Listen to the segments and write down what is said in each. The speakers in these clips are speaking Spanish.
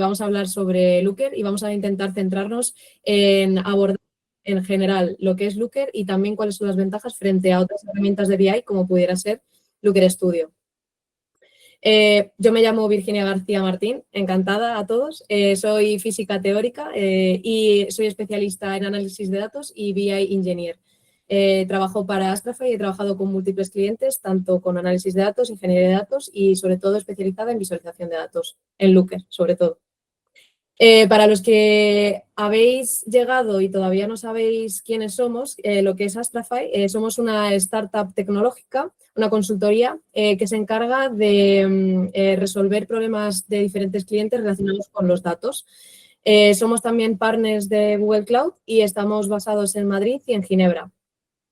Vamos a hablar sobre Looker y vamos a intentar centrarnos en abordar en general lo que es Looker y también cuáles son las ventajas frente a otras herramientas de BI como pudiera ser Looker Studio. Yo me llamo Virginia García Martín, encantada a todos. Soy física teórica y soy especialista en análisis de datos y BI Engineer. Trabajo para Astrafy y he trabajado con múltiples clientes, tanto con análisis de datos, ingeniería de datos y sobre todo especializada en visualización de datos, en Looker sobre todo. Para los que habéis llegado y todavía no sabéis quiénes somos, lo que es Astrafy, somos una startup tecnológica, una consultoría que se encarga de resolver problemas de diferentes clientes relacionados con los datos. Somos también partners de Google Cloud y estamos basados en Madrid y en Ginebra.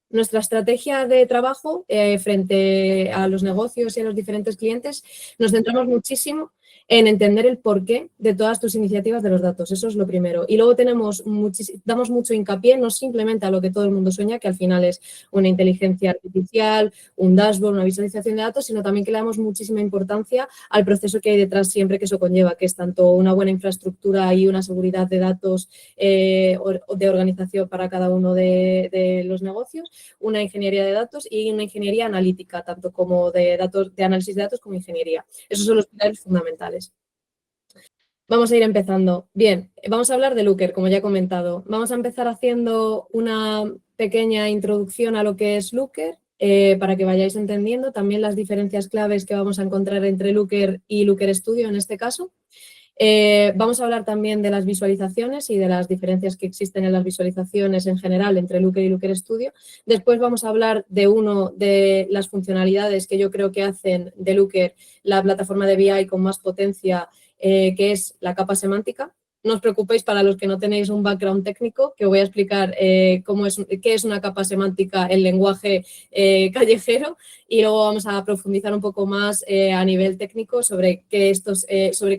Nuestra estrategia de trabajo frente a los negocios y a los diferentes clientes nos centramos muchísimo en entender el porqué de todas tus iniciativas de los datos. Eso es lo primero. Y luego damos mucho hincapié no simplemente a lo que todo el mundo sueña, que al final es una inteligencia artificial, un dashboard, una visualización de datos, sino también que le damos muchísima importancia al proceso que hay detrás siempre que eso conlleva, que es tanto una buena infraestructura y una seguridad de datos de organización para cada uno de los negocios, una ingeniería de datos y una ingeniería analítica, tanto como de análisis de datos como ingeniería. Esos son los pilares fundamentales. Vamos a ir empezando. Bien, vamos a hablar de Looker, como ya he comentado. Vamos a empezar haciendo una pequeña introducción a lo que es Looker, para que vayáis entendiendo también las diferencias claves que vamos a encontrar entre Looker y Looker Studio en este caso. Vamos a hablar también de las visualizaciones y de las diferencias que existen en las visualizaciones en general entre Looker y Looker Studio. Después vamos a hablar de una de las funcionalidades que yo creo que hacen de Looker la plataforma de BI con más potencia, que es la capa semántica. No os preocupéis para los que no tenéis un background técnico, que voy a explicar qué es una capa semántica en lenguaje callejero, y luego vamos a profundizar un poco más a nivel técnico sobre qué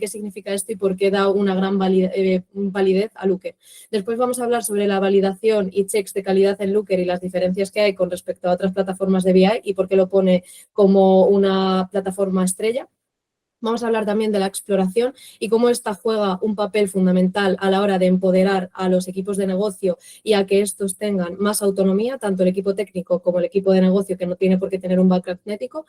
significa esto y por qué da una gran validez a Looker. Después vamos a hablar sobre la validación y checks de calidad en Looker y las diferencias que hay con respecto a otras plataformas de BI y por qué lo pone como una plataforma estrella. Vamos a hablar también de la exploración y cómo esta juega un papel fundamental a la hora de empoderar a los equipos de negocio y a que estos tengan más autonomía, tanto el equipo técnico como el equipo de negocio, que no tiene por qué tener un background técnico.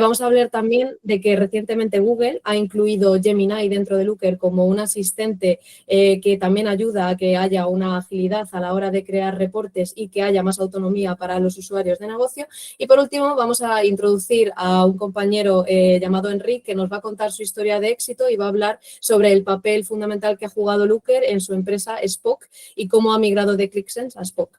Vamos a hablar también de que recientemente Google ha incluido Gemini dentro de Looker como un asistente que también ayuda a que haya una agilidad a la hora de crear reportes y que haya más autonomía para los usuarios de negocio. Y por último vamos a introducir a un compañero llamado Enrique, que nos va a contar su historia de éxito y va a hablar sobre el papel fundamental que ha jugado Looker en su empresa Spock y cómo ha migrado de ClickSense a Spock.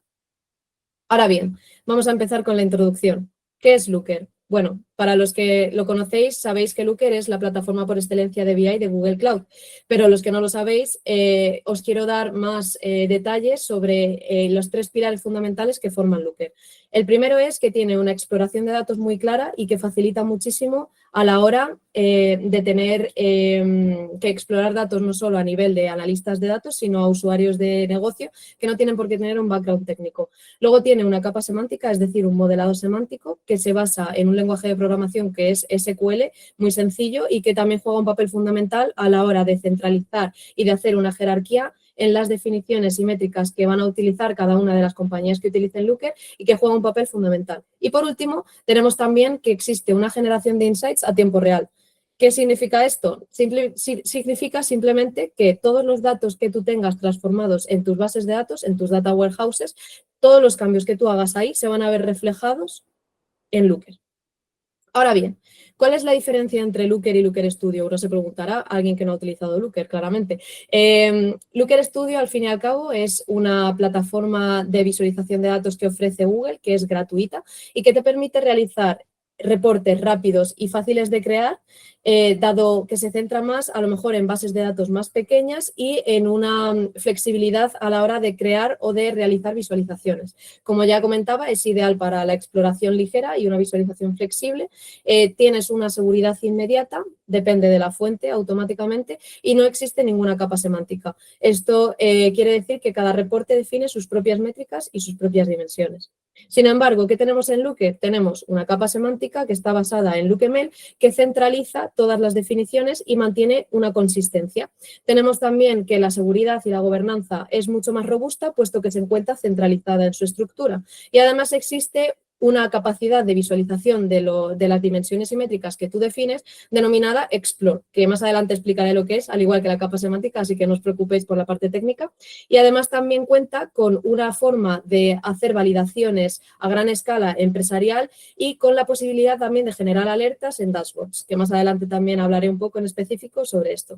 Ahora bien, vamos a empezar con la introducción. ¿Qué es Looker? Bueno, para los que lo conocéis, sabéis que Looker es la plataforma por excelencia de BI de Google Cloud, pero los que no lo sabéis, os quiero dar más detalles sobre los tres pilares fundamentales que forman Looker. El primero es que tiene una exploración de datos muy clara y que facilita muchísimo a la hora de tener que explorar datos no solo a nivel de analistas de datos, sino a usuarios de negocio que no tienen por qué tener un background técnico. Luego tiene una capa semántica, es decir, un modelado semántico que se basa en un lenguaje de programación que es SQL, muy sencillo y que también juega un papel fundamental a la hora de centralizar y de hacer una jerarquía en las definiciones y métricas que van a utilizar cada una de las compañías que utilicen Looker y que juega un papel fundamental. Y por último, tenemos también que existe una generación de insights a tiempo real. ¿Qué significa esto? Significa simplemente que todos los datos que tú tengas transformados en tus bases de datos, en tus data warehouses, todos los cambios que tú hagas ahí se van a ver reflejados en Looker. Ahora bien, ¿cuál es la diferencia entre Looker y Looker Studio? Uno se preguntará, alguien que no ha utilizado Looker, claramente. Looker Studio, al fin y al cabo, es una plataforma de visualización de datos que ofrece Google, que es gratuita y que te permite realizar reportes rápidos y fáciles de crear, dado que se centra más a lo mejor en bases de datos más pequeñas y en una flexibilidad a la hora de crear o de realizar visualizaciones. Como ya comentaba, es ideal para la exploración ligera y una visualización flexible. Tienes una seguridad inmediata, depende de la fuente automáticamente y no existe ninguna capa semántica. Esto quiere decir que cada reporte define sus propias métricas y sus propias dimensiones. Sin embargo, ¿qué tenemos en Looker? Tenemos una capa semántica que está basada en LookML que centraliza todas las definiciones y mantiene una consistencia. Tenemos también que la seguridad y la gobernanza es mucho más robusta puesto que se encuentra centralizada en su estructura. Y además existe una capacidad de visualización de las dimensiones simétricas que tú defines, denominada Explore, que más adelante explicaré lo que es, al igual que la capa semántica, así que no os preocupéis por la parte técnica. Y además también cuenta con una forma de hacer validaciones a gran escala empresarial y con la posibilidad también de generar alertas en dashboards, que más adelante también hablaré un poco en específico sobre esto.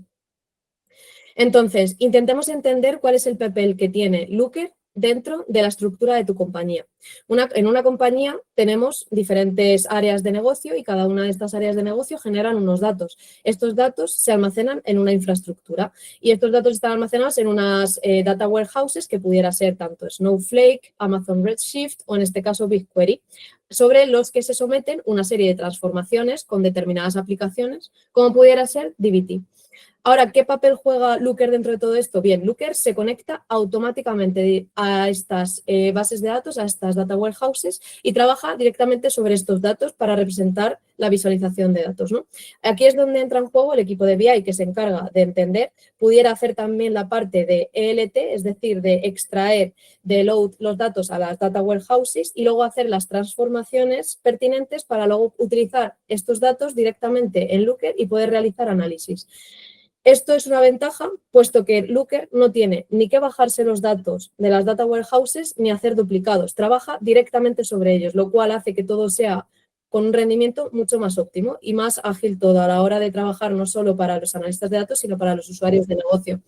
Entonces, intentemos entender cuál es el papel que tiene Looker dentro de la estructura de tu compañía. En una compañía tenemos diferentes áreas de negocio y cada una de estas áreas de negocio generan unos datos. Estos datos se almacenan en una infraestructura y estos datos están almacenados en unas data warehouses que pudiera ser tanto Snowflake, Amazon Redshift o en este caso BigQuery, sobre los que se someten una serie de transformaciones con determinadas aplicaciones, como pudiera ser dbt. Ahora, ¿qué papel juega Looker dentro de todo esto? Bien, Looker se conecta automáticamente a estas bases de datos, a estas data warehouses y trabaja directamente sobre estos datos para representar la visualización de datos, ¿no? Aquí es donde entra en juego el equipo de BI que se encarga de entender, pudiera hacer también la parte de ELT, es decir, de extraer, de load los datos a las data warehouses y luego hacer las transformaciones pertinentes para luego utilizar estos datos directamente en Looker y poder realizar análisis. Esto es una ventaja, puesto que Looker no tiene ni que bajarse los datos de las data warehouses ni hacer duplicados. Trabaja directamente sobre ellos, lo cual hace que todo sea con un rendimiento mucho más óptimo y más ágil todo a la hora de trabajar no solo para los analistas de datos, sino para los usuarios de negocio.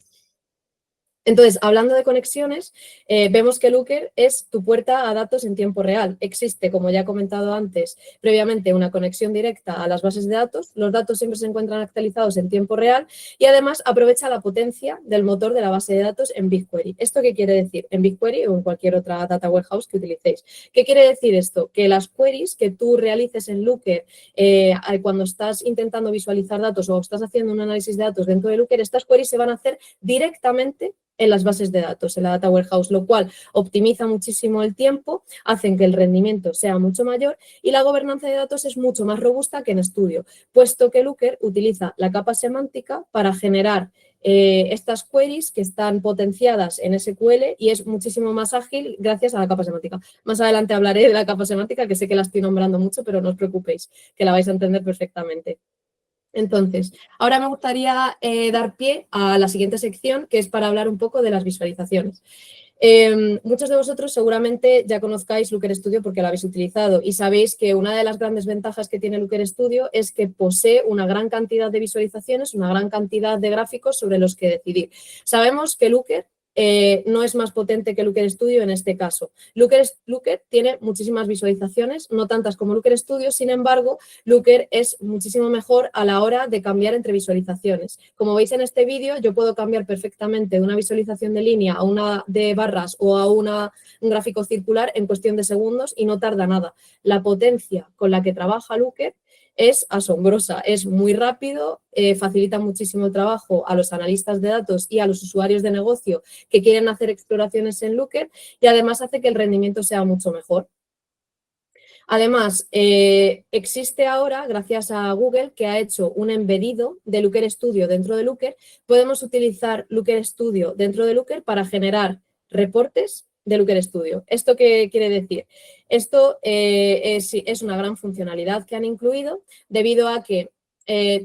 Entonces, hablando de conexiones, vemos que Looker es tu puerta a datos en tiempo real. Existe, como ya he comentado antes, previamente una conexión directa a las bases de datos. Los datos siempre se encuentran actualizados en tiempo real y además aprovecha la potencia del motor de la base de datos en BigQuery. ¿Esto qué quiere decir? En BigQuery o en cualquier otra data warehouse que utilicéis. ¿Qué quiere decir esto? Que las queries que tú realices en Looker cuando estás intentando visualizar datos o estás haciendo un análisis de datos dentro de Looker, estas queries se van a hacer directamente en las bases de datos, en la data warehouse, lo cual optimiza muchísimo el tiempo, hacen que el rendimiento sea mucho mayor y la gobernanza de datos es mucho más robusta que en Studio, puesto que Looker utiliza la capa semántica para generar estas queries que están potenciadas en SQL y es muchísimo más ágil gracias a la capa semántica. Más adelante hablaré de la capa semántica, que sé que la estoy nombrando mucho, pero no os preocupéis, que la vais a entender perfectamente. Entonces, ahora me gustaría dar pie a la siguiente sección, que es para hablar un poco de las visualizaciones. Muchos de vosotros seguramente ya conozcáis Looker Studio porque lo habéis utilizado y sabéis que una de las grandes ventajas que tiene Looker Studio es que posee una gran cantidad de visualizaciones, una gran cantidad de gráficos sobre los que decidir. Sabemos que Looker no es más potente que Looker Studio en este caso. Looker tiene muchísimas visualizaciones, no tantas como Looker Studio, sin embargo, Looker es muchísimo mejor a la hora de cambiar entre visualizaciones. Como veis en este vídeo, yo puedo cambiar perfectamente de una visualización de línea a una de barras o a un gráfico circular en cuestión de segundos y no tarda nada. La potencia con la que trabaja Looker es asombrosa, es muy rápido, facilita muchísimo el trabajo a los analistas de datos y a los usuarios de negocio que quieren hacer exploraciones en Looker y además hace que el rendimiento sea mucho mejor. Además, existe ahora, gracias a Google, que ha hecho un embedido de Looker Studio dentro de Looker. Podemos utilizar Looker Studio dentro de Looker para generar reportes de Looker Studio. ¿Esto qué quiere decir? Esto es una gran funcionalidad que han incluido debido a que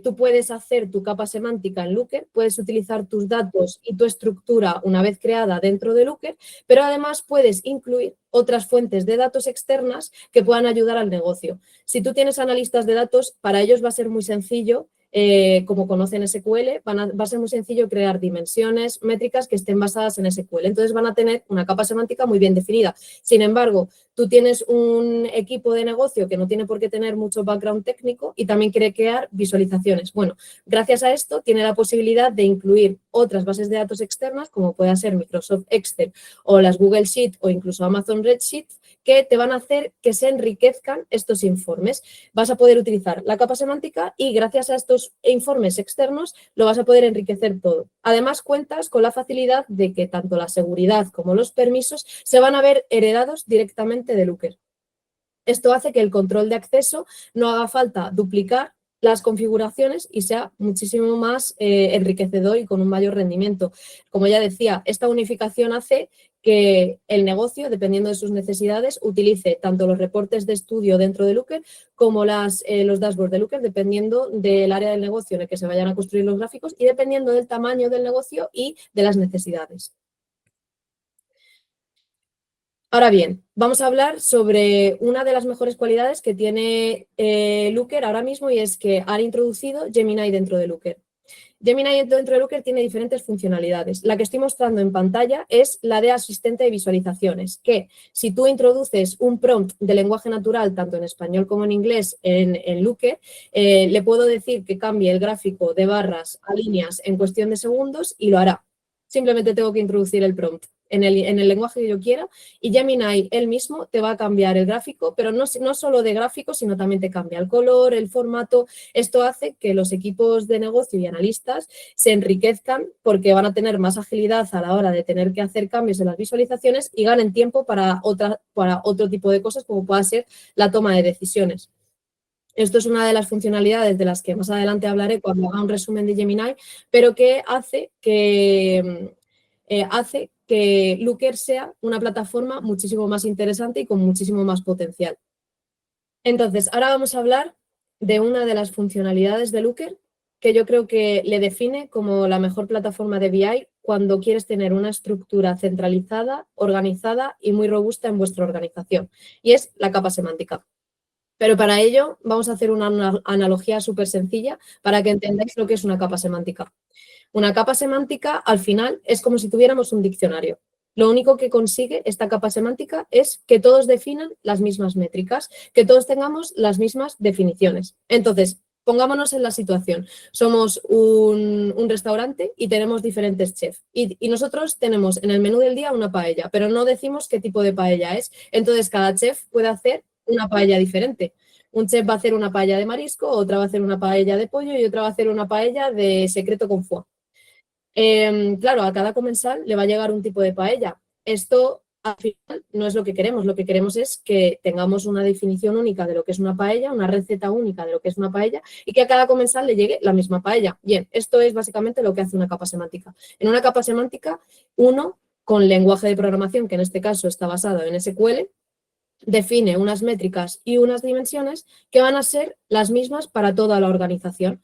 tú puedes hacer tu capa semántica en Looker, puedes utilizar tus datos y tu estructura una vez creada dentro de Looker, pero además puedes incluir otras fuentes de datos externas que puedan ayudar al negocio. Si tú tienes analistas de datos, para ellos va a ser muy sencillo, como conocen SQL, va a ser muy sencillo crear dimensiones, métricas que estén basadas en SQL. Entonces van a tener una capa semántica muy bien definida. Sin embargo, tú tienes un equipo de negocio que no tiene por qué tener mucho background técnico y también quiere crear visualizaciones. Bueno, gracias a esto tiene la posibilidad de incluir otras bases de datos externas, como pueda ser Microsoft Excel o las Google Sheet o incluso Amazon Redshift, que te van a hacer que se enriquezcan estos informes. Vas a poder utilizar la capa semántica y gracias a estos informes externos lo vas a poder enriquecer todo. Además, cuentas con la facilidad de que tanto la seguridad como los permisos se van a ver heredados directamente de Looker. Esto hace que el control de acceso no haga falta duplicar las configuraciones y sea muchísimo más enriquecedor y con un mayor rendimiento. Como ya decía, esta unificación hace que el negocio, dependiendo de sus necesidades, utilice tanto los reportes de estudio dentro de Looker como los dashboards de Looker, dependiendo del área del negocio en el que se vayan a construir los gráficos y dependiendo del tamaño del negocio y de las necesidades. Ahora bien, vamos a hablar sobre una de las mejores cualidades que tiene Looker ahora mismo y es que han introducido Gemini dentro de Looker. Gemini dentro de Looker tiene diferentes funcionalidades. La que estoy mostrando en pantalla es la de asistente de visualizaciones, que si tú introduces un prompt de lenguaje natural, tanto en español como en inglés, en Looker, le puedo decir que cambie el gráfico de barras a líneas en cuestión de segundos y lo hará. Simplemente tengo que introducir el prompt en el lenguaje que yo quiera y Gemini él mismo te va a cambiar el gráfico, pero no solo de gráfico, sino también te cambia el color, el formato. Esto hace que los equipos de negocio y analistas se enriquezcan porque van a tener más agilidad a la hora de tener que hacer cambios en las visualizaciones y ganen tiempo para otro tipo de cosas como pueda ser la toma de decisiones. Esto es una de las funcionalidades de las que más adelante hablaré cuando haga un resumen de Gemini, pero que hace que Looker sea una plataforma muchísimo más interesante y con muchísimo más potencial. Entonces, ahora vamos a hablar de una de las funcionalidades de Looker que yo creo que le define como la mejor plataforma de BI cuando quieres tener una estructura centralizada, organizada y muy robusta en vuestra organización, y es la capa semántica. Pero para ello vamos a hacer una analogía súper sencilla para que entendáis lo que es una capa semántica. Una capa semántica, al final, es como si tuviéramos un diccionario. Lo único que consigue esta capa semántica es que todos definan las mismas métricas, que todos tengamos las mismas definiciones. Entonces, pongámonos en la situación. Somos un restaurante y tenemos diferentes chefs. Y nosotros tenemos en el menú del día una paella, pero no decimos qué tipo de paella es. Entonces, cada chef puede hacer una paella diferente. Un chef va a hacer una paella de marisco, otra va a hacer una paella de pollo y otra va a hacer una paella de secreto con foie. Claro, a cada comensal le va a llegar un tipo de paella. Esto al final no es lo que queremos es que tengamos una definición única de lo que es una paella, una receta única de lo que es una paella y que a cada comensal le llegue la misma paella. Bien, esto es básicamente lo que hace una capa semántica. En una capa semántica, uno con lenguaje de programación, que en este caso está basado en SQL, define unas métricas y unas dimensiones que van a ser las mismas para toda la organización.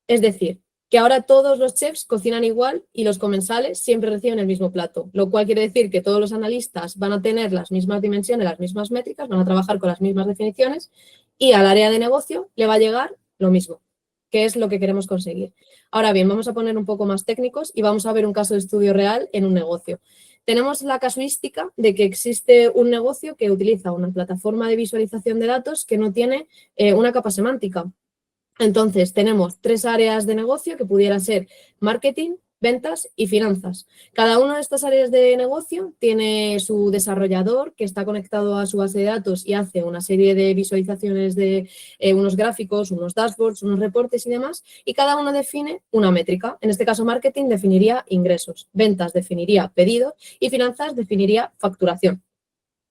Es decir, que ahora todos los chefs cocinan igual y los comensales siempre reciben el mismo plato, lo cual quiere decir que todos los analistas van a tener las mismas dimensiones, las mismas métricas, van a trabajar con las mismas definiciones y al área de negocio le va a llegar lo mismo, que es lo que queremos conseguir. Ahora bien, vamos a poner un poco más técnicos y vamos a ver un caso de estudio real en un negocio. Tenemos la casuística de que existe un negocio que utiliza una plataforma de visualización de datos que no tiene una capa semántica. Entonces, tenemos 3 áreas de negocio que pudieran ser marketing, ventas y finanzas. Cada una de estas áreas de negocio tiene su desarrollador que está conectado a su base de datos y hace una serie de visualizaciones de unos gráficos, unos dashboards, unos reportes y demás, y cada uno define una métrica. En este caso, marketing definiría ingresos, ventas definiría pedidos y finanzas definiría facturación.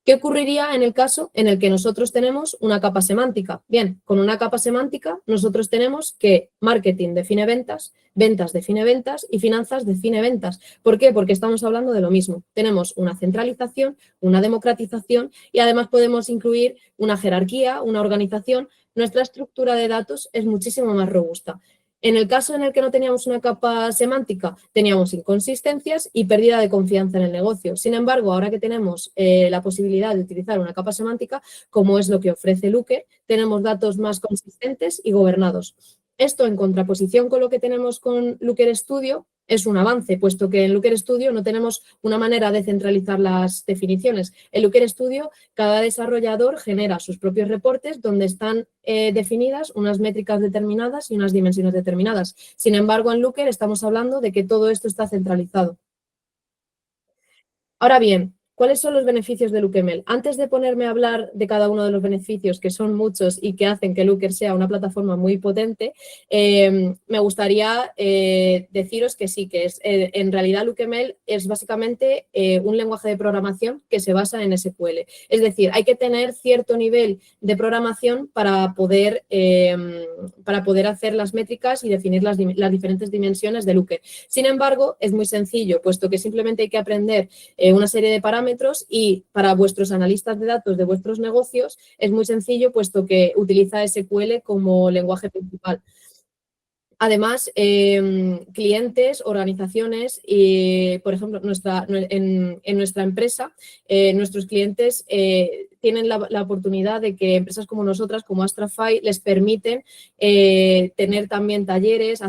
¿Qué ocurriría en el caso en el que nosotros tenemos una capa semántica? Bien, con una capa semántica nosotros tenemos que marketing define ventas, ventas define ventas y finanzas define ventas. ¿Por qué? Porque estamos hablando de lo mismo. Tenemos una centralización, una democratización y además podemos incluir una jerarquía, una organización. Nuestra estructura de datos es muchísimo más robusta. En el caso en el que no teníamos una capa semántica, teníamos inconsistencias y pérdida de confianza en el negocio. Sin embargo, ahora que tenemos la posibilidad de utilizar una capa semántica, como es lo que ofrece Looker, tenemos datos más consistentes y gobernados. Esto, en contraposición con lo que tenemos con Looker Studio, es un avance, puesto que en Looker Studio no tenemos una manera de centralizar las definiciones. En Looker Studio, cada desarrollador genera sus propios reportes donde están definidas unas métricas determinadas y unas dimensiones determinadas. Sin embargo, en Looker estamos hablando de que todo esto está centralizado. Ahora bien, ¿Cuáles son los beneficios de LookML? Antes de ponerme a hablar de cada uno de los beneficios, que son muchos y que hacen que Looker sea una plataforma muy potente, me gustaría deciros que sí, que es, en realidad LookML es básicamente un lenguaje de programación que se basa en SQL. Es decir, hay que tener cierto nivel de programación para poder hacer las métricas y definir las diferentes dimensiones de Looker. Sin embargo, es muy sencillo, puesto que simplemente hay que aprender una serie de parámetros y para vuestros analistas de datos de vuestros negocios es muy sencillo, puesto que utiliza SQL como lenguaje principal. Además, clientes, organizaciones y, por ejemplo, en nuestra empresa, nuestros clientes tienen la oportunidad de que empresas como nosotras, como Astrafy, les permiten tener también talleres,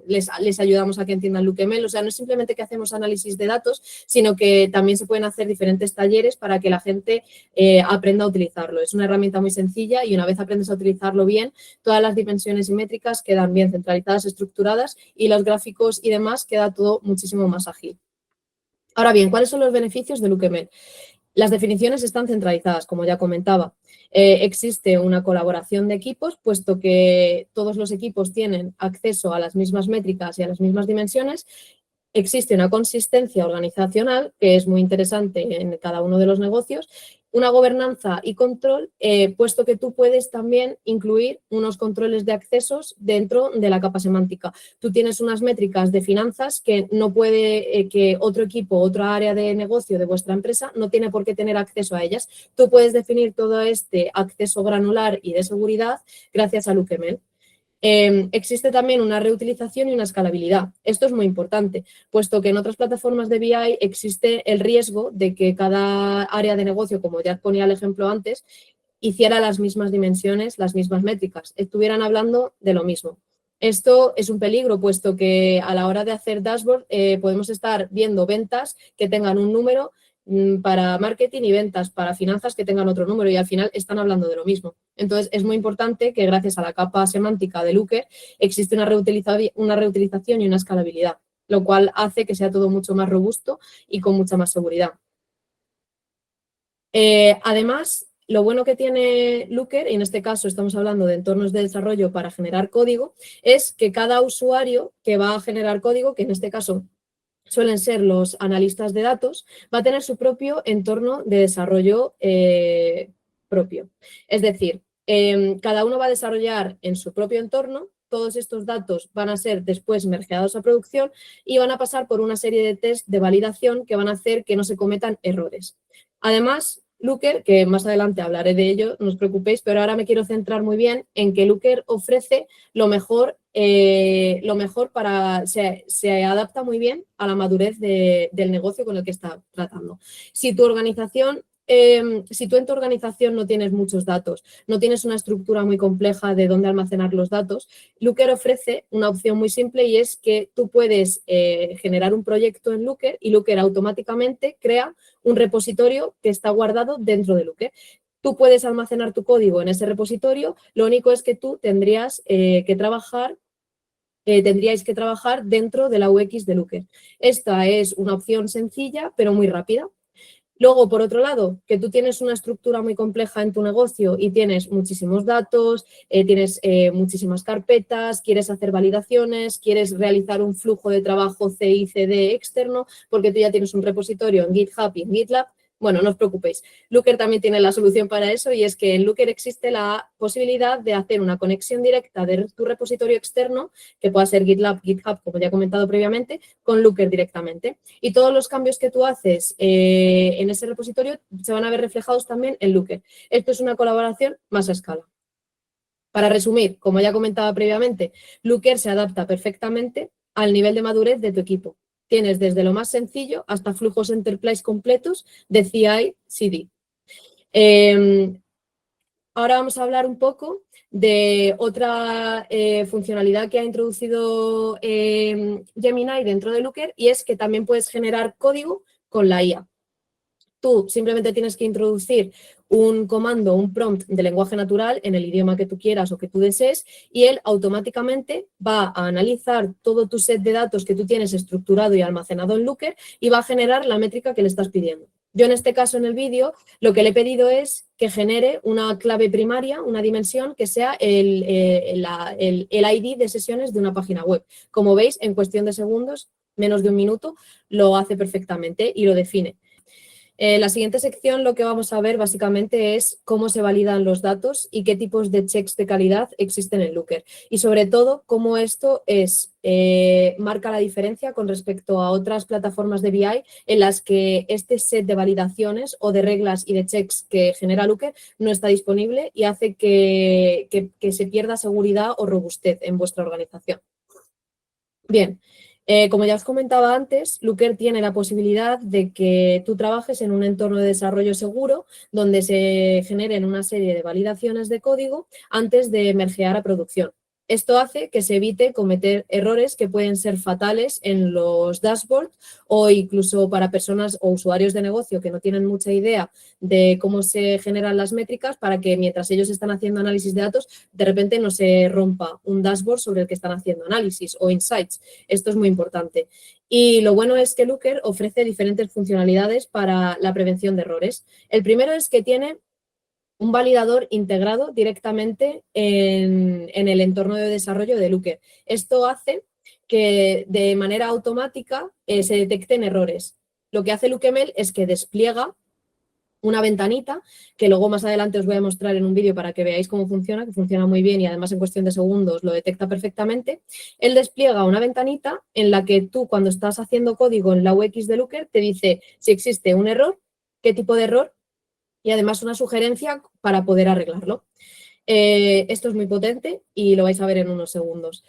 les ayudamos a que entiendan LookML. O sea, no es simplemente que hacemos análisis de datos, sino que también se pueden hacer diferentes talleres para que la gente aprenda a utilizarlo. Es una herramienta muy sencilla y una vez aprendes a utilizarlo bien, todas las dimensiones y métricas quedan bien centralizadas, estructuradas y los gráficos y demás queda todo muchísimo más ágil. Ahora bien, ¿cuáles son los beneficios de LookML? Las definiciones están centralizadas, como ya comentaba. Existe una colaboración de equipos, puesto que todos los equipos tienen acceso a las mismas métricas y a las mismas dimensiones. Existe una consistencia organizacional, que es muy interesante en cada uno de los negocios, una gobernanza y control, puesto que tú puedes también incluir unos controles de accesos dentro de la capa semántica. Tú tienes unas métricas de finanzas que no puede, que otro equipo, otra área de negocio de vuestra empresa no tiene por qué tener acceso a ellas. Tú puedes definir todo este acceso granular y de seguridad gracias a LookML. Existe también una reutilización y una escalabilidad. Esto es muy importante, puesto que en otras plataformas de BI existe el riesgo de que cada área de negocio, como ya ponía el ejemplo antes, hiciera las mismas dimensiones, las mismas métricas, estuvieran hablando de lo mismo. Esto es un peligro, puesto que a la hora de hacer dashboard podemos estar viendo ventas que tengan un número para marketing y ventas para finanzas que tengan otro número y al final están hablando de lo mismo. Entonces, es muy importante que gracias a la capa semántica de Looker existe una reutilización y una escalabilidad, lo cual hace que sea todo mucho más robusto y con mucha más seguridad. Además, lo bueno que tiene Looker, y en este caso estamos hablando de entornos de desarrollo para generar código, es que cada usuario que va a generar código, que en este caso suelen ser los analistas de datos, va a tener su propio entorno de desarrollo propio. Es decir, cada uno va a desarrollar en su propio entorno, todos estos datos van a ser después mergeados a producción y van a pasar por una serie de test de validación que van a hacer que no se cometan errores. Además, Looker, que más adelante hablaré de ello, no os preocupéis, pero ahora me quiero centrar muy bien en que Looker ofrece lo mejor para, se adapta muy bien a la madurez del negocio con el que está tratando. Si tu organización, si tú en tu organización no tienes muchos datos, no tienes una estructura muy compleja de dónde almacenar los datos, Looker ofrece una opción muy simple y es que tú puedes generar un proyecto en Looker y Looker automáticamente crea un repositorio que está guardado dentro de Looker. Tú puedes almacenar tu código en ese repositorio, lo único es que tú tendríais que trabajar dentro de la UX de Looker. Esta es una opción sencilla, pero muy rápida. Luego, por otro lado, que tú tienes una estructura muy compleja en tu negocio y tienes muchísimos datos, tienes muchísimas carpetas, quieres hacer validaciones, quieres realizar un flujo de trabajo CI/CD externo, porque tú ya tienes un repositorio en GitHub y en GitLab. Bueno, no os preocupéis. Looker también tiene la solución para eso y es que en Looker existe la posibilidad de hacer una conexión directa de tu repositorio externo, que pueda ser GitLab, GitHub, como ya he comentado previamente, con Looker directamente. Y todos los cambios que tú haces en ese repositorio se van a ver reflejados también en Looker. Esto es una colaboración más a escala. Para resumir, como ya comentaba previamente, Looker se adapta perfectamente al nivel de madurez de tu equipo. Tienes desde lo más sencillo hasta flujos enterprise completos de CI/CD. Ahora vamos a hablar un poco de otra funcionalidad que ha introducido Gemini dentro de Looker y es que también puedes generar código con la IA. Tú simplemente tienes que introducir un comando, un prompt de lenguaje natural en el idioma que tú quieras o que tú desees y él automáticamente va a analizar todo tu set de datos que tú tienes estructurado y almacenado en Looker y va a generar la métrica que le estás pidiendo. Yo en este caso, en el vídeo, lo que le he pedido es que genere una clave primaria, una dimensión que sea el ID de sesiones de una página web. Como veis, en cuestión de segundos, menos de un minuto, lo hace perfectamente y lo define. La siguiente sección lo que vamos a ver básicamente es cómo se validan los datos y qué tipos de checks de calidad existen en Looker. Y sobre todo, cómo esto marca la diferencia con respecto a otras plataformas de BI en las que este set de validaciones o de reglas y de checks que genera Looker no está disponible y hace que se pierda seguridad o robustez en vuestra organización. Bien. Como ya os comentaba antes, Looker tiene la posibilidad de que tú trabajes en un entorno de desarrollo seguro donde se generen una serie de validaciones de código antes de mergear a producción. Esto hace que se evite cometer errores que pueden ser fatales en los dashboards o incluso para personas o usuarios de negocio que no tienen mucha idea de cómo se generan las métricas para que mientras ellos están haciendo análisis de datos, de repente no se rompa un dashboard sobre el que están haciendo análisis o insights. Esto es muy importante. Y lo bueno es que Looker ofrece diferentes funcionalidades para la prevención de errores. El primero es que tiene un validador integrado directamente en el entorno de desarrollo de Looker. Esto hace que de manera automática se detecten errores. Lo que hace LookML es que despliega una ventanita que luego más adelante os voy a mostrar en un vídeo para que veáis cómo funciona, que funciona muy bien y además en cuestión de segundos lo detecta perfectamente. Él despliega una ventanita en la que tú cuando estás haciendo código en la UX de Looker te dice si existe un error, qué tipo de error y además una sugerencia para poder arreglarlo. Esto es muy potente y lo vais a ver en unos segundos.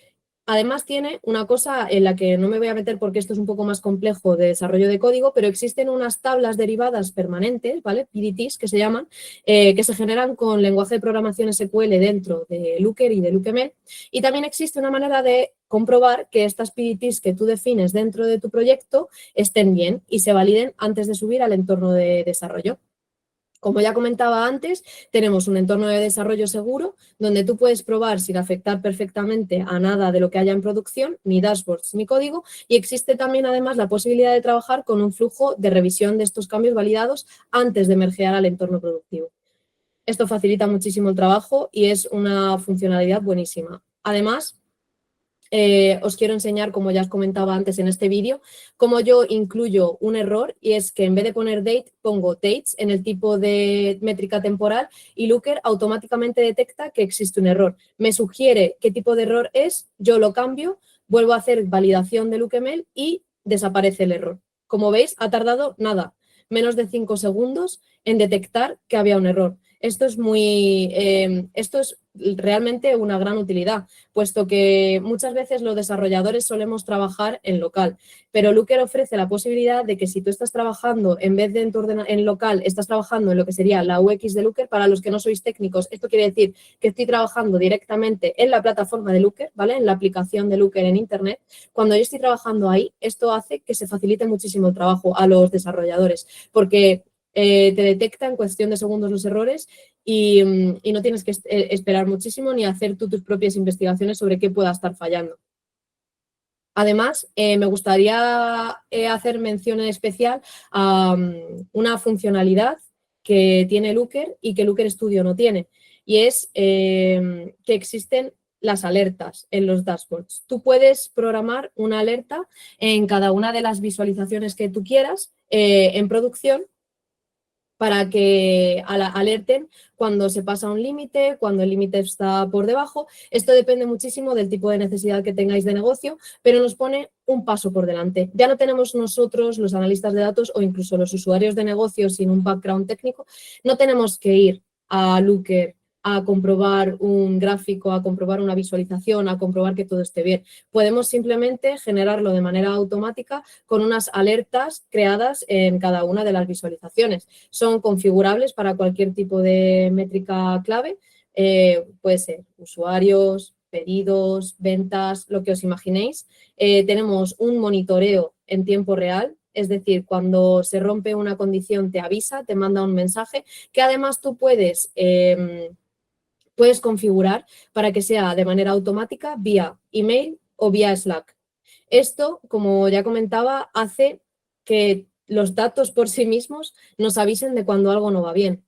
Además tiene una cosa en la que no me voy a meter porque esto es un poco más complejo de desarrollo de código, pero existen unas tablas derivadas permanentes, ¿vale? PDTs que se llaman, que se generan con lenguaje de programación SQL dentro de Looker y de LookML. Y también existe una manera de comprobar que estas PDTs que tú defines dentro de tu proyecto estén bien y se validen antes de subir al entorno de desarrollo. Como ya comentaba antes, tenemos un entorno de desarrollo seguro donde tú puedes probar sin afectar perfectamente a nada de lo que haya en producción, ni dashboards ni código, y existe también además la posibilidad de trabajar con un flujo de revisión de estos cambios validados antes de mergear al entorno productivo. Esto facilita muchísimo el trabajo y es una funcionalidad buenísima. Además, os quiero enseñar, como ya os comentaba antes en este vídeo, cómo yo incluyo un error y es que en vez de poner date, pongo dates en el tipo de métrica temporal y Looker automáticamente detecta que existe un error. Me sugiere qué tipo de error es, yo lo cambio, vuelvo a hacer validación de LookML y desaparece el error. Como veis, ha tardado nada, menos de 5 segundos en detectar que había un error. Esto es realmente una gran utilidad, puesto que muchas veces los desarrolladores solemos trabajar en local, pero Looker ofrece la posibilidad de que si tú estás trabajando, en vez de en local, estás trabajando en lo que sería la UX de Looker, para los que no sois técnicos, esto quiere decir que estoy trabajando directamente en la plataforma de Looker, ¿vale? En la aplicación de Looker en Internet. Cuando yo estoy trabajando ahí, esto hace que se facilite muchísimo el trabajo a los desarrolladores, porque te detecta en cuestión de segundos los errores y no tienes que esperar muchísimo ni hacer tú tus propias investigaciones sobre qué pueda estar fallando. Además, me gustaría hacer mención en especial a una funcionalidad que tiene Looker y que Looker Studio no tiene, y es que existen las alertas en los dashboards. Tú puedes programar una alerta en cada una de las visualizaciones que tú quieras en producción para que alerten cuando se pasa un límite, cuando el límite está por debajo. Esto depende muchísimo del tipo de necesidad que tengáis de negocio, pero nos pone un paso por delante. Ya no tenemos nosotros, los analistas de datos o incluso los usuarios de negocio sin un background técnico, no tenemos que ir a Looker a comprobar un gráfico, a comprobar una visualización, a comprobar que todo esté bien. Podemos simplemente generarlo de manera automática con unas alertas creadas en cada una de las visualizaciones. Son configurables para cualquier tipo de métrica clave. Puede ser usuarios, pedidos, ventas, lo que os imaginéis. Tenemos un monitoreo en tiempo real es decir, cuando se rompe una condición te avisa, te manda un mensaje que además tú puedes configurar para que sea de manera automática vía email o vía Slack. Esto, como ya comentaba, hace que los datos por sí mismos nos avisen de cuando algo no va bien.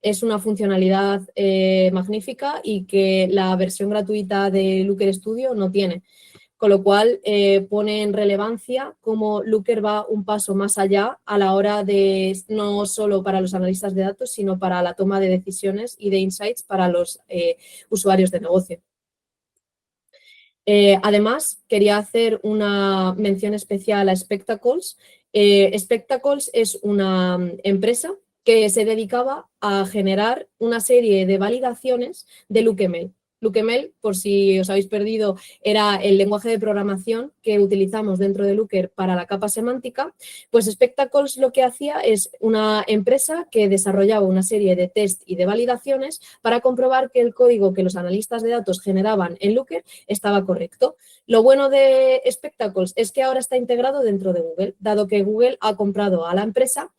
Es una funcionalidad magnífica y que la versión gratuita de Looker Studio no tiene. Con lo cual, pone en relevancia cómo Looker va un paso más allá a la hora de, no solo para los analistas de datos, sino para la toma de decisiones y de insights para los usuarios de negocio. Además, quería hacer una mención especial a Spectacles. Spectacles es una empresa que se dedicaba a generar una serie de validaciones de LookML. LookML, por si os habéis perdido, era el lenguaje de programación que utilizamos dentro de Looker para la capa semántica. Pues Spectacles lo que hacía es una empresa que desarrollaba una serie de test y de validaciones para comprobar que el código que los analistas de datos generaban en Looker estaba correcto. Lo bueno de Spectacles es que ahora está integrado dentro de Google, dado que Google ha comprado a la empresa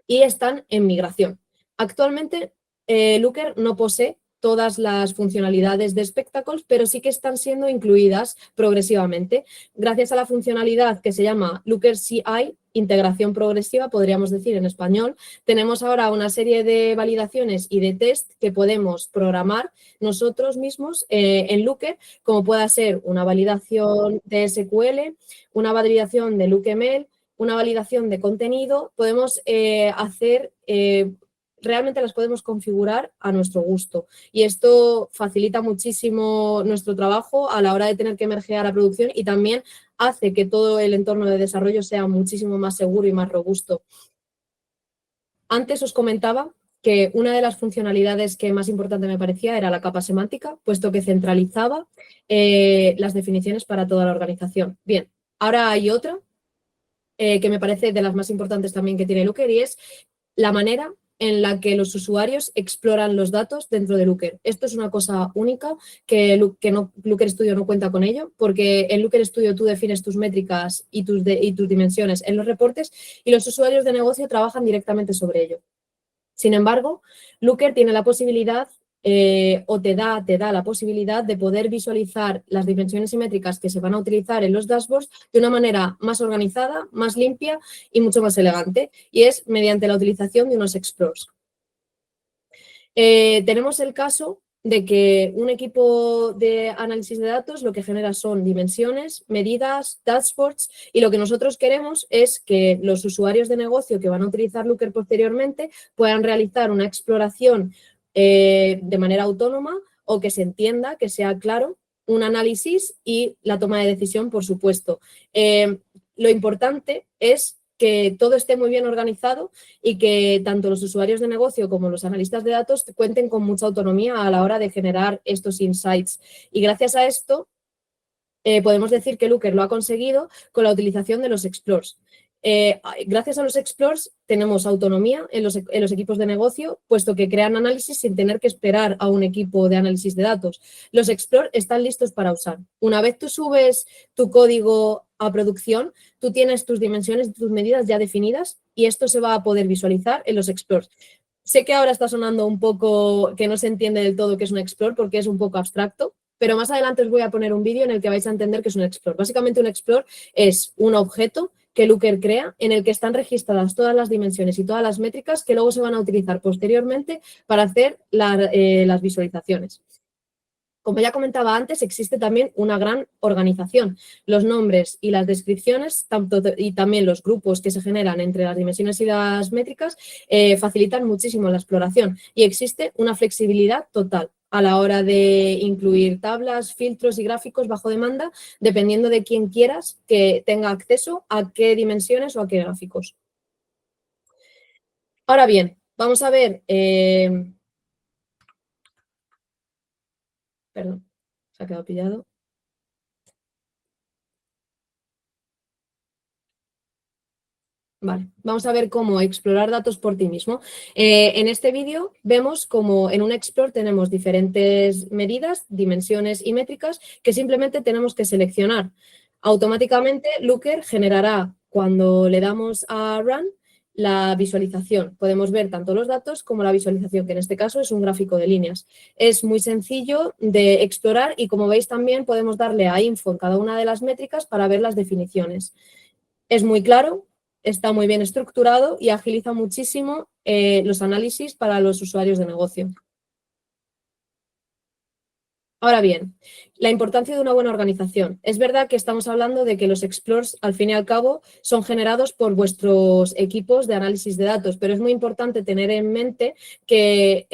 y están en migración. Actualmente, Looker no posee todas las funcionalidades de Spectacles, pero sí que están siendo incluidas progresivamente. Gracias a la funcionalidad que se llama Looker CI, integración progresiva, podríamos decir en español, tenemos ahora una serie de validaciones y de test que podemos programar nosotros mismos en Looker, como pueda ser una validación de SQL, una validación de LookML, una validación de contenido, podemos hacer... realmente las podemos configurar a nuestro gusto y esto facilita muchísimo nuestro trabajo a la hora de tener que mergear a producción y también hace que todo el entorno de desarrollo sea muchísimo más seguro y más robusto. Antes os comentaba que una de las funcionalidades que más importante me parecía era la capa semántica, puesto que centralizaba las definiciones para toda la organización. Bien, ahora hay otra que me parece de las más importantes también que tiene Looker y es la manera en la que los usuarios exploran los datos dentro de Looker. Esto es una cosa única que Looker Studio no cuenta con ello, porque en Looker Studio tú defines tus métricas y tus dimensiones en los reportes y los usuarios de negocio trabajan directamente sobre ello. Sin embargo, Looker tiene la posibilidad o te da la posibilidad de poder visualizar las dimensiones y métricas que se van a utilizar en los dashboards de una manera más organizada, más limpia y mucho más elegante, y es mediante la utilización de unos explores. Tenemos el caso de que un equipo de análisis de datos lo que genera son dimensiones, medidas, dashboards y lo que nosotros queremos es que los usuarios de negocio que van a utilizar Looker posteriormente puedan realizar una exploración de manera autónoma o que se entienda, que sea claro, un análisis y la toma de decisión, por supuesto. Lo importante es que todo esté muy bien organizado y que tanto los usuarios de negocio como los analistas de datos cuenten con mucha autonomía a la hora de generar estos insights. Y gracias a esto, podemos decir que Looker lo ha conseguido con la utilización de los explores. Gracias a los explores tenemos autonomía en los equipos de negocio, puesto que crean análisis sin tener que esperar a un equipo de análisis de datos. Los explores están listos para usar. Una vez tú subes tu código a producción, tú tienes tus dimensiones y tus medidas ya definidas y esto se va a poder visualizar en los explores. Sé que ahora está sonando un poco que no se entiende del todo qué es un explore porque es un poco abstracto, pero más adelante os voy a poner un vídeo en el que vais a entender qué es un explore. Básicamente un explore es un objeto que Looker crea en el que están registradas todas las dimensiones y todas las métricas que luego se van a utilizar posteriormente para hacer las visualizaciones. Como ya comentaba antes, existe también una gran organización. Los nombres y las descripciones y también los grupos que se generan entre las dimensiones y las métricas facilitan muchísimo la exploración y existe una flexibilidad total a la hora de incluir tablas, filtros y gráficos bajo demanda, dependiendo de quién quieras que tenga acceso a qué dimensiones o a qué gráficos. Ahora bien, vamos a ver... perdón, se ha quedado pillado. Vale, vamos a ver cómo explorar datos por ti mismo. En este vídeo vemos cómo en un Explore tenemos diferentes medidas, dimensiones y métricas que simplemente tenemos que seleccionar. Automáticamente Looker generará cuando le damos a Run, la visualización. Podemos ver tanto los datos como la visualización, que en este caso es un gráfico de líneas. Es muy sencillo de explorar y, como veis, también podemos darle a Info en cada una de las métricas para ver las definiciones. Es muy claro, está muy bien estructurado y agiliza muchísimo los análisis para los usuarios de negocio. Ahora bien, la importancia de una buena organización. Es verdad que estamos hablando de que los explores, al fin y al cabo, son generados por vuestros equipos de análisis de datos, pero es muy importante tener en mente que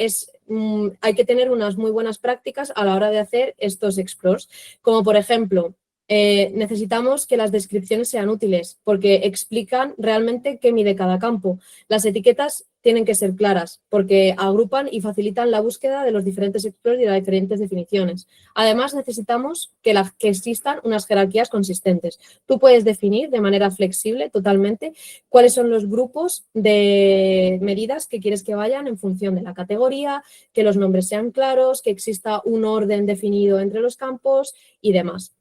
hay que tener unas muy buenas prácticas a la hora de hacer estos explores, como por ejemplo, necesitamos que las descripciones sean útiles porque explican realmente qué mide cada campo. Las etiquetas tienen que ser claras porque agrupan y facilitan la búsqueda de los diferentes explores y las diferentes definiciones. Además, necesitamos que existan unas jerarquías consistentes. Tú puedes definir de manera flexible totalmente cuáles son los grupos de medidas que quieres que vayan en función de la categoría, que los nombres sean claros, que exista un orden definido entre los campos y demás.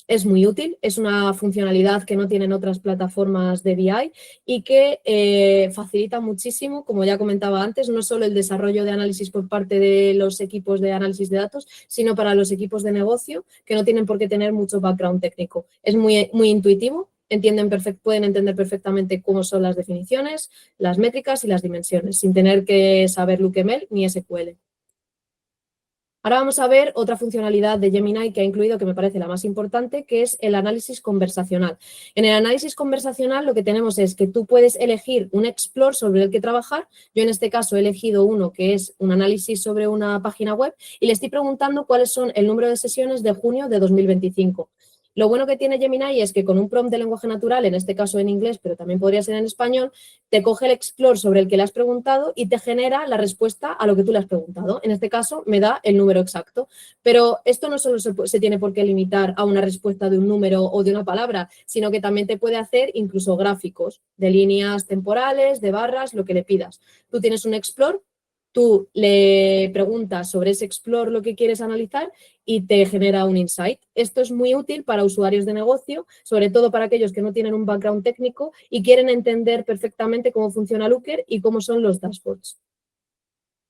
Es muy útil, es una funcionalidad que no tienen otras plataformas de BI y que facilita muchísimo, como ya comentaba antes, no solo el desarrollo de análisis por parte de los equipos de análisis de datos, sino para los equipos de negocio que no tienen por qué tener mucho background técnico. Es muy, muy intuitivo, pueden entender perfectamente cómo son las definiciones, las métricas y las dimensiones, sin tener que saber LookML ni SQL. Ahora vamos a ver otra funcionalidad de Gemini que ha incluido, que me parece la más importante, que es el análisis conversacional. En el análisis conversacional lo que tenemos es que tú puedes elegir un explore sobre el que trabajar. Yo en este caso he elegido uno que es un análisis sobre una página web y le estoy preguntando cuáles son el número de sesiones de junio de 2025. Lo bueno que tiene Gemini es que con un prompt de lenguaje natural, en este caso en inglés, pero también podría ser en español, te coge el explore sobre el que le has preguntado y te genera la respuesta a lo que tú le has preguntado. En este caso, me da el número exacto. Pero esto no solo se tiene por qué limitar a una respuesta de un número o de una palabra, sino que también te puede hacer incluso gráficos de líneas temporales, de barras, lo que le pidas. Tú tienes un explore, tú le preguntas sobre ese explore lo que quieres analizar y te genera un insight. Esto es muy útil para usuarios de negocio, sobre todo para aquellos que no tienen un background técnico y quieren entender perfectamente cómo funciona Looker y cómo son los dashboards.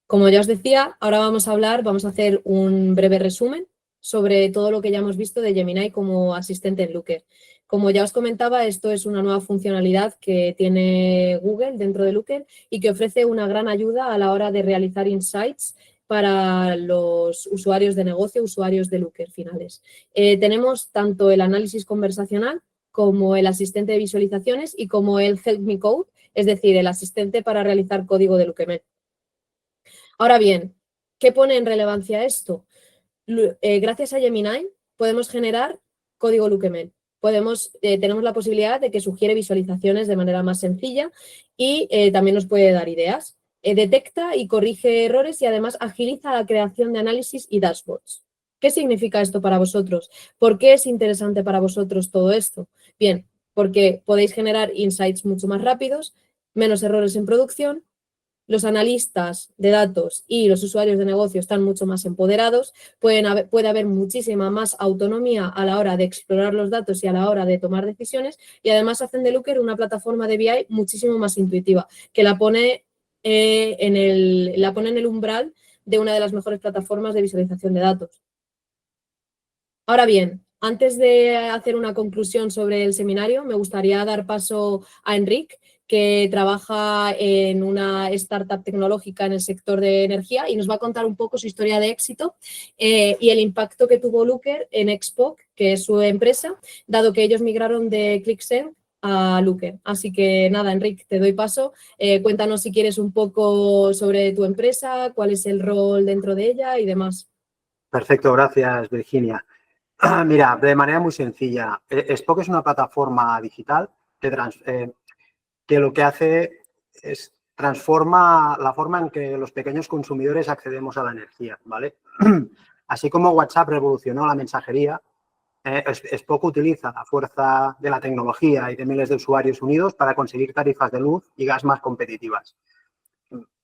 Como ya os decía, ahora vamos a hacer un breve resumen sobre todo lo que ya hemos visto de Gemini como asistente en Looker. Como ya os comentaba, esto es una nueva funcionalidad que tiene Google dentro de Looker y que ofrece una gran ayuda a la hora de realizar insights para los usuarios de negocio, usuarios de Looker finales. Tenemos tanto el análisis conversacional como el asistente de visualizaciones y como el Help Me Code, es decir, el asistente para realizar código de LookML. Ahora bien, ¿qué pone en relevancia esto? Gracias a Gemini podemos generar código LookML. Tenemos la posibilidad de que sugiere visualizaciones de manera más sencilla y también nos puede dar ideas. Detecta y corrige errores y además agiliza la creación de análisis y dashboards. ¿Qué significa esto para vosotros? ¿Por qué es interesante para vosotros todo esto? Bien, porque podéis generar insights mucho más rápidos, menos errores en producción. Los analistas de datos y los usuarios de negocio están mucho más empoderados, puede haber muchísima más autonomía a la hora de explorar los datos y a la hora de tomar decisiones y además hacen de Looker una plataforma de BI muchísimo más intuitiva, que la pone en el umbral de una de las mejores plataformas de visualización de datos. Ahora bien, antes de hacer una conclusión sobre el seminario, me gustaría dar paso a Enric, que trabaja en una startup tecnológica en el sector de energía y nos va a contar un poco su historia de éxito y el impacto que tuvo Looker en Xpoc, que es su empresa, dado que ellos migraron de ClickSense a Looker. Así que nada, Enric, te doy paso. Cuéntanos si quieres un poco sobre tu empresa, cuál es el rol dentro de ella y demás. Perfecto, gracias, Virginia. Mira, de manera muy sencilla, Spock es una plataforma digital que lo que hace es transforma la forma en que los pequeños consumidores accedemos a la energía, ¿vale? Así como WhatsApp revolucionó la mensajería, Spock utiliza la fuerza de la tecnología y de miles de usuarios unidos para conseguir tarifas de luz y gas más competitivas.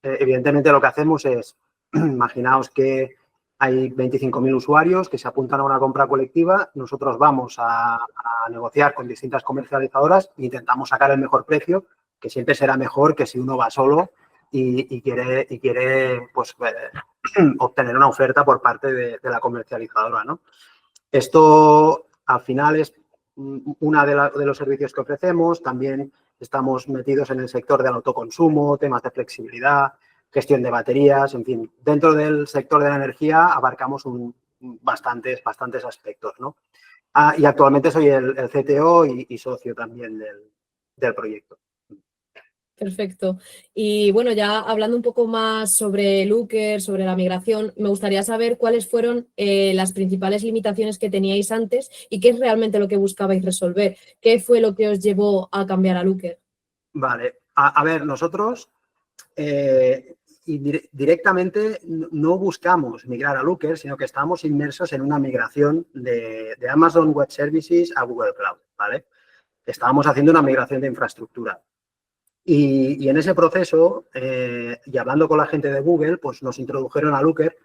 Evidentemente lo que hacemos es, imaginaos que hay 25.000 usuarios que se apuntan a una compra colectiva. Nosotros vamos a negociar con distintas comercializadoras e intentamos sacar el mejor precio, que siempre será mejor que si uno va solo y quiere pues, obtener una oferta por parte de la comercializadora, ¿no? Esto, al final, es uno de los servicios que ofrecemos. También estamos metidos en el sector del autoconsumo, temas de flexibilidad, gestión de baterías, en fin. Dentro del sector de la energía abarcamos bastantes aspectos, ¿no? Y actualmente soy el CTO y socio también del proyecto. Perfecto. Y bueno, ya hablando un poco más sobre Looker, sobre la migración, me gustaría saber cuáles fueron las principales limitaciones que teníais antes y qué es realmente lo que buscabais resolver. ¿Qué fue lo que os llevó a cambiar a Looker? Vale. A ver, nosotros directamente no buscamos migrar a Looker, sino que estamos inmersos en una migración de Amazon Web Services a Google Cloud, ¿vale? Estábamos haciendo una migración de infraestructura. Y en ese proceso, y hablando con la gente de Google, pues nos introdujeron a Looker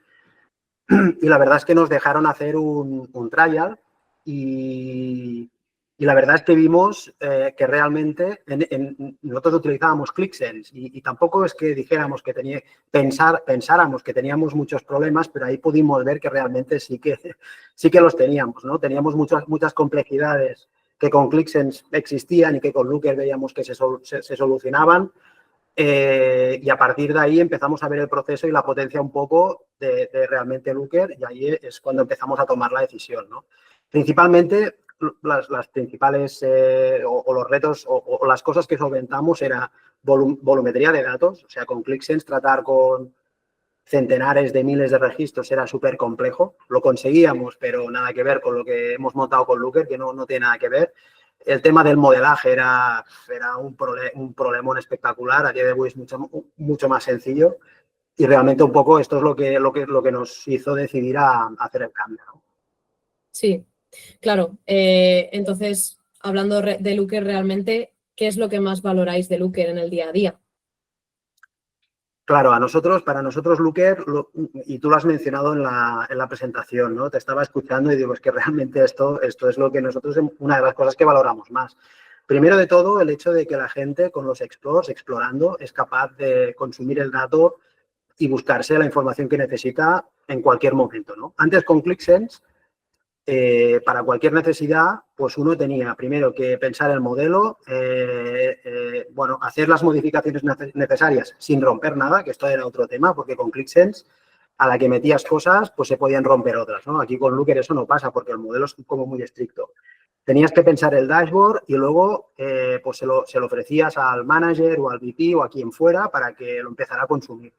y la verdad es que nos dejaron hacer un trial y la verdad es que vimos que realmente nosotros utilizábamos ClickSense y tampoco es que dijéramos que pensáramos que teníamos muchos problemas, pero ahí pudimos ver que realmente sí que los teníamos, ¿no? Teníamos muchas complejidades que con ClickSense existían y que con Looker veíamos que se solucionaban. Y a partir de ahí empezamos a ver el proceso y la potencia un poco de realmente Looker y ahí es cuando empezamos a tomar la decisión, ¿no? Principalmente las principales o los retos o las cosas que solventamos era volumetría de datos, o sea, con ClickSense tratar con centenares de miles de registros era súper complejo. Lo conseguíamos, pero nada que ver con lo que hemos montado con Looker, que no tiene nada que ver. El tema del modelaje era un problemón espectacular. A día de hoy es mucho más sencillo. Y realmente un poco esto es lo que nos hizo decidir a hacer el cambio, ¿no? Sí, claro. Entonces, hablando de Looker realmente, ¿qué es lo que más valoráis de Looker en el día a día? Claro, para nosotros Looker, y tú lo has mencionado en la presentación, ¿no? Te estaba escuchando y digo, es que realmente esto es lo que nosotros, una de las cosas que valoramos más. Primero de todo, el hecho de que la gente con los explores, explorando, es capaz de consumir el dato y buscarse la información que necesita en cualquier momento, ¿no? Antes con ClickSense, para cualquier necesidad, pues uno tenía primero que pensar el modelo, bueno, hacer las modificaciones necesarias sin romper nada, que esto era otro tema, porque con ClickSense, a la que metías cosas, pues se podían romper otras, ¿no? Aquí con Looker eso no pasa, porque el modelo es como muy estricto. Tenías que pensar el dashboard y luego pues se lo ofrecías al manager o al VP o a quien fuera para que lo empezara a consumir.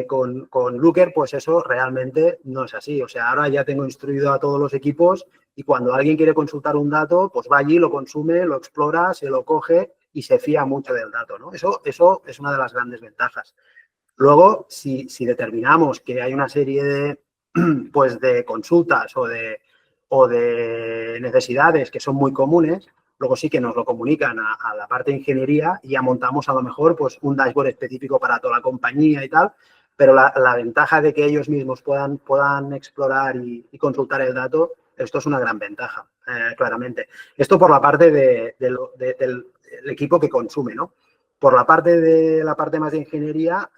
Con Looker, pues eso realmente no es así. O sea, ahora ya tengo instruido a todos los equipos y cuando alguien quiere consultar un dato, pues va allí, lo consume, lo explora, se lo coge y se fía mucho del dato, ¿no? Eso es una de las grandes ventajas. Luego, si determinamos que hay una serie de, pues de consultas o de necesidades que son muy comunes, luego sí que nos lo comunican a la parte de ingeniería y ya montamos a lo mejor pues un dashboard específico para toda la compañía y tal, pero la ventaja de que ellos mismos puedan explorar y consultar el dato, esto es una gran ventaja, claramente. Esto por la parte del equipo que consume, ¿no? Por la parte más de ingeniería,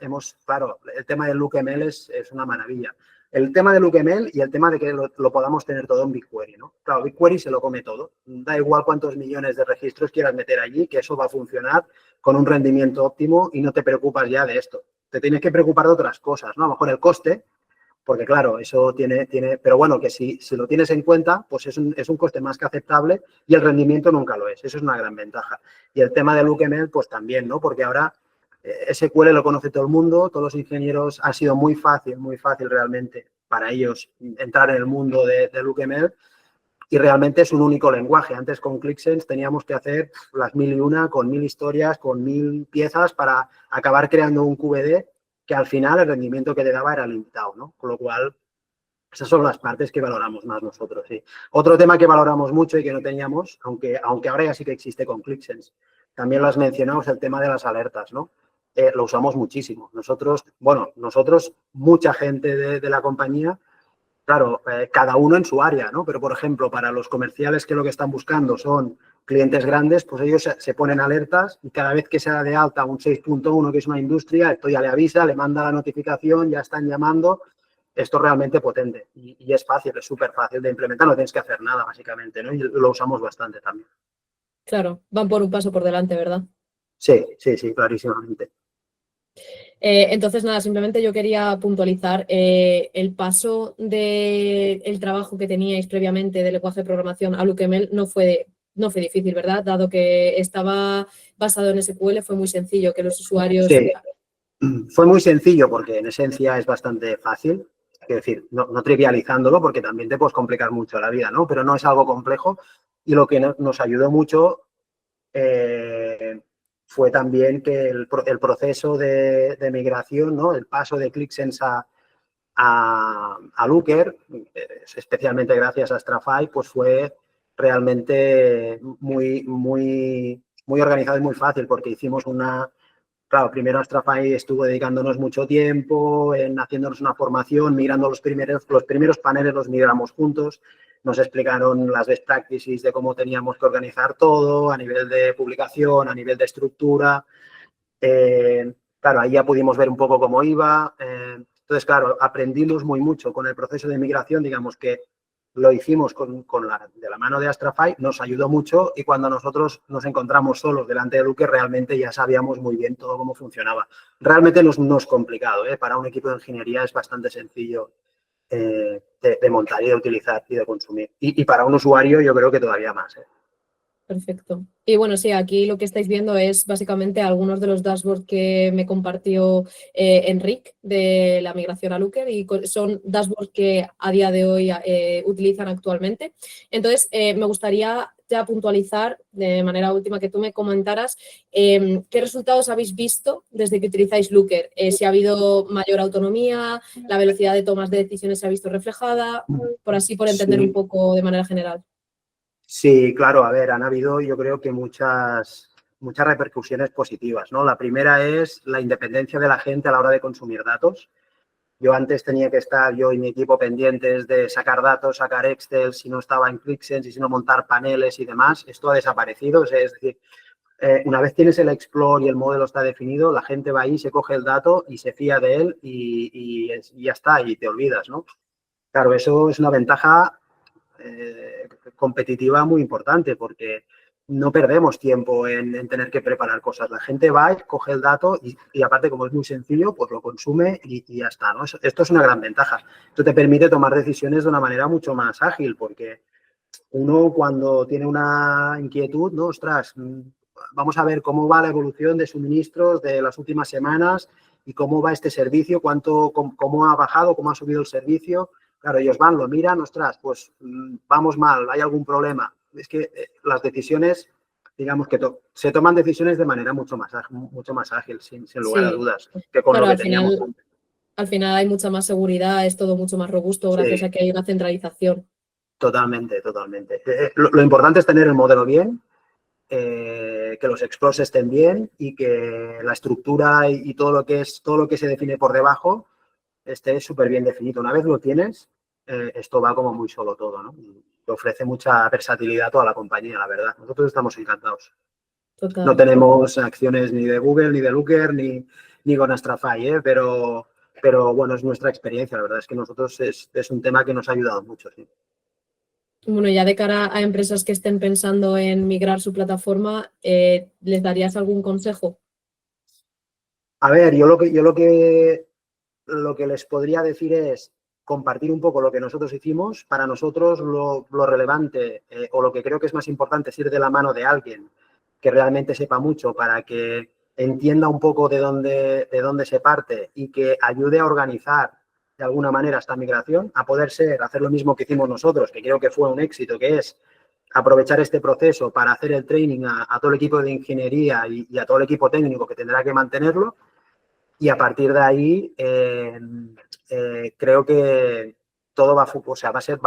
claro, el tema del LookML es una maravilla. El tema del LookML y el tema de que lo podamos tener todo en BigQuery, ¿no? Claro, BigQuery se lo come todo. Da igual cuántos millones de registros quieras meter allí, que eso va a funcionar con un rendimiento óptimo y no te preocupas ya de esto. Te tienes que preocupar de otras cosas, ¿no? A lo mejor el coste, porque claro, eso tiene, pero bueno, que si lo tienes en cuenta, pues es un coste más que aceptable y el rendimiento nunca lo es. Eso es una gran ventaja. Y el tema de LookML, pues también, ¿no? Porque ahora SQL lo conoce todo el mundo, todos los ingenieros, ha sido muy fácil realmente para ellos entrar en el mundo de LookML y realmente es un único lenguaje. Antes con ClickSense teníamos que hacer las 1001 con 1000 historias, con 1000 piezas para acabar creando un QVD que al final el rendimiento que te daba era limitado, ¿no? Con lo cual, esas son las partes que valoramos más nosotros, sí. Otro tema que valoramos mucho y que no teníamos, aunque ahora ya sí que existe con ClickSense, también lo has mencionado, es el tema de las alertas, ¿no? lo usamos muchísimo. Nosotros, mucha gente de la compañía, claro, cada uno en su área, ¿no? Pero, por ejemplo, para los comerciales que lo que están buscando son clientes grandes, pues ellos se ponen alertas y cada vez que se da de alta un 6.1, que es una industria, esto ya le avisa, le manda la notificación, ya están llamando. Esto es realmente potente y es fácil, es súper fácil de implementar, no tienes que hacer nada, básicamente, ¿no? Y lo usamos bastante también. Claro, van por un paso por delante, ¿verdad? Sí, clarísimamente. Entonces, nada, simplemente yo quería puntualizar el paso del trabajo que teníais previamente de lenguaje de programación a LookML no fue difícil, ¿verdad? Dado que estaba basado en SQL, fue muy sencillo que los usuarios... Sí, fue muy sencillo porque en esencia es bastante fácil. Es decir, no trivializándolo porque también te puedes complicar mucho la vida, ¿no? Pero no es algo complejo y lo que nos ayudó mucho fue también que el proceso de migración, ¿no? El paso de ClickSense a Looker, especialmente gracias a Strafai, pues fue realmente muy organizado y muy fácil porque hicimos claro, primero Strafai estuvo dedicándonos mucho tiempo en haciéndonos una formación, migrando los primeros paneles los migramos juntos, nos explicaron las best practices de cómo teníamos que organizar todo a nivel de publicación, a nivel de estructura. Claro, ahí ya pudimos ver un poco cómo iba. Entonces, claro, aprendimos mucho con el proceso de migración, digamos que lo hicimos de la mano de Astrafy, nos ayudó mucho y cuando nosotros nos encontramos solos delante de Looker realmente ya sabíamos muy bien todo cómo funcionaba. Realmente no es complicado, ¿eh? Para un equipo de ingeniería es bastante sencillo de montar y de utilizar y de consumir. Y para un usuario yo creo que todavía más, ¿eh? Perfecto. Y bueno, sí, aquí lo que estáis viendo es básicamente algunos de los dashboards que me compartió Enric de la migración a Looker y son dashboards que a día de hoy utilizan actualmente. Entonces, me gustaría ya puntualizar de manera última que tú me comentaras qué resultados habéis visto desde que utilizáis Looker. Si ha habido mayor autonomía, la velocidad de tomas de decisiones se ha visto reflejada, por entender un poco de manera general. Sí, claro, a ver, han habido yo creo que muchas repercusiones positivas, ¿no? La primera es la independencia de la gente a la hora de consumir datos. Yo antes tenía que estar yo y mi equipo pendientes de sacar datos, sacar Excel, si no estaba en ClickSense y si no montar paneles y demás. Esto ha desaparecido, es decir, una vez tienes el Explore y el modelo está definido, la gente va ahí, se coge el dato y se fía de él y ya está, y te olvidas, ¿no? Claro, eso es una ventaja competitiva muy importante porque no perdemos tiempo en tener que preparar cosas. La gente va y coge el dato y aparte, como es muy sencillo, pues lo consume y ya está, ¿no? Esto es una gran ventaja. Esto te permite tomar decisiones de una manera mucho más ágil porque uno cuando tiene una inquietud, ¿no? Ostras, vamos a ver cómo va la evolución de suministros de las últimas semanas y cómo va este servicio, cómo ha bajado, cómo ha subido el servicio. Claro, ellos van, lo miran, ostras, pues vamos mal, hay algún problema. Es que las decisiones, digamos que se toman decisiones de manera mucho más ágil, sin lugar a Sí, dudas, que con claro, lo que teníamos antes. al final hay mucha más seguridad, es todo mucho más robusto gracias Sí, a que hay una centralización. totalmente. Lo importante es tener el modelo bien, que los explores estén bien y que la estructura y todo lo que se define por debajo esté súper bien definido. Una vez lo tienes, esto va como muy solo todo, ¿no? Y ofrece mucha versatilidad a toda la compañía, la verdad. Nosotros estamos encantados. No Total. tenemos acciones ni de Google, ni de Looker, ni con Astrafy, ¿eh? Pero bueno, es nuestra experiencia. La verdad es que nosotros es un tema que nos ha ayudado mucho, sí. Bueno, ya de cara a empresas que estén pensando en migrar su plataforma, ¿les darías algún consejo? A ver, yo lo que les podría decir es compartir un poco lo que nosotros hicimos. Para nosotros lo relevante o lo que creo que es más importante es ir de la mano de alguien que realmente sepa mucho para que entienda un poco de dónde se parte y que ayude a organizar de alguna manera esta migración, a poder hacer lo mismo que hicimos nosotros, que creo que fue un éxito, que es aprovechar este proceso para hacer el training a todo el equipo de ingeniería y a todo el equipo técnico que tendrá que mantenerlo. Y a partir de ahí, creo que todo va a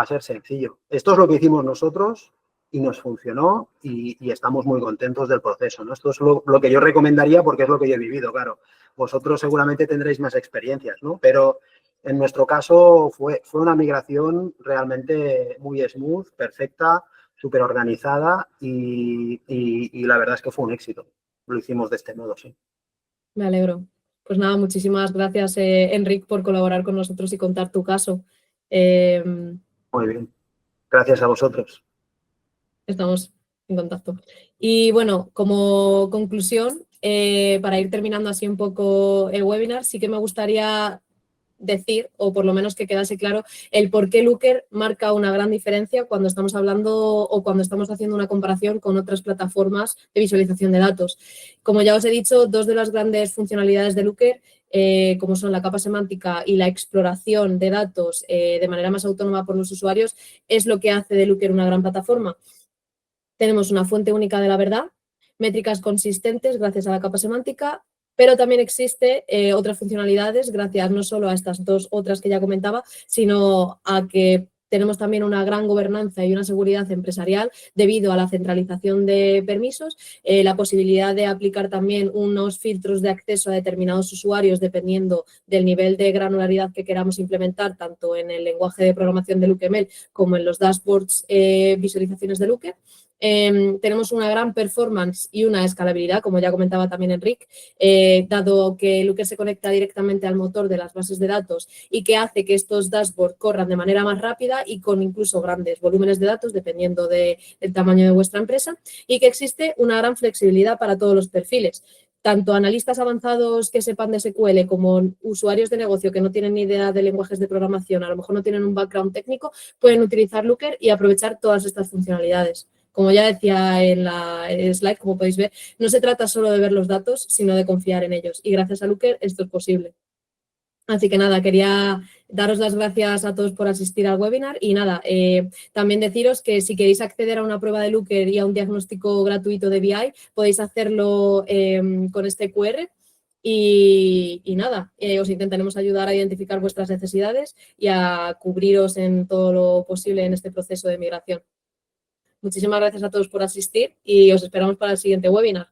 ser sencillo. Esto es lo que hicimos nosotros y nos funcionó y estamos muy contentos del proceso, ¿no? Esto es lo que yo recomendaría porque es lo que yo he vivido, claro. Vosotros seguramente tendréis más experiencias, ¿no? Pero en nuestro caso fue una migración realmente muy smooth, perfecta, súper organizada y la verdad es que fue un éxito. Lo hicimos de este modo, sí. Me alegro. Pues nada, muchísimas gracias, Enric, por colaborar con nosotros y contar tu caso. Muy bien. Gracias a vosotros. Estamos en contacto. Y bueno, como conclusión, para ir terminando así un poco el webinar, sí que me gustaría decir, o por lo menos que quedase claro, el por qué Looker marca una gran diferencia cuando estamos hablando o cuando estamos haciendo una comparación con otras plataformas de visualización de datos. Como ya os he dicho, dos de las grandes funcionalidades de Looker, como son la capa semántica y la exploración de datos de manera más autónoma por los usuarios, es lo que hace de Looker una gran plataforma. Tenemos una fuente única de la verdad, métricas consistentes gracias a la capa semántica, pero también existe otras funcionalidades gracias no solo a estas dos otras que ya comentaba, sino a que tenemos también una gran gobernanza y una seguridad empresarial debido a la centralización de permisos, la posibilidad de aplicar también unos filtros de acceso a determinados usuarios dependiendo del nivel de granularidad que queramos implementar, tanto en el lenguaje de programación de LookML como en los dashboards, visualizaciones de Looker. Tenemos una gran performance y una escalabilidad, como ya comentaba también Enric, dado que Looker se conecta directamente al motor de las bases de datos y que hace que estos dashboards corran de manera más rápida y con incluso grandes volúmenes de datos, dependiendo del tamaño de vuestra empresa, y que existe una gran flexibilidad para todos los perfiles. Tanto analistas avanzados que sepan de SQL como usuarios de negocio que no tienen ni idea de lenguajes de programación, a lo mejor no tienen un background técnico, pueden utilizar Looker y aprovechar todas estas funcionalidades. Como ya decía en la slide, como podéis ver, no se trata solo de ver los datos, sino de confiar en ellos. Y gracias a Looker esto es posible. Así que nada, quería daros las gracias a todos por asistir al webinar y nada, también deciros que si queréis acceder a una prueba de Looker y a un diagnóstico gratuito de BI, podéis hacerlo con este QR y nada, os intentaremos ayudar a identificar vuestras necesidades y a cubriros en todo lo posible en este proceso de migración. Muchísimas gracias a todos por asistir y os esperamos para el siguiente webinar.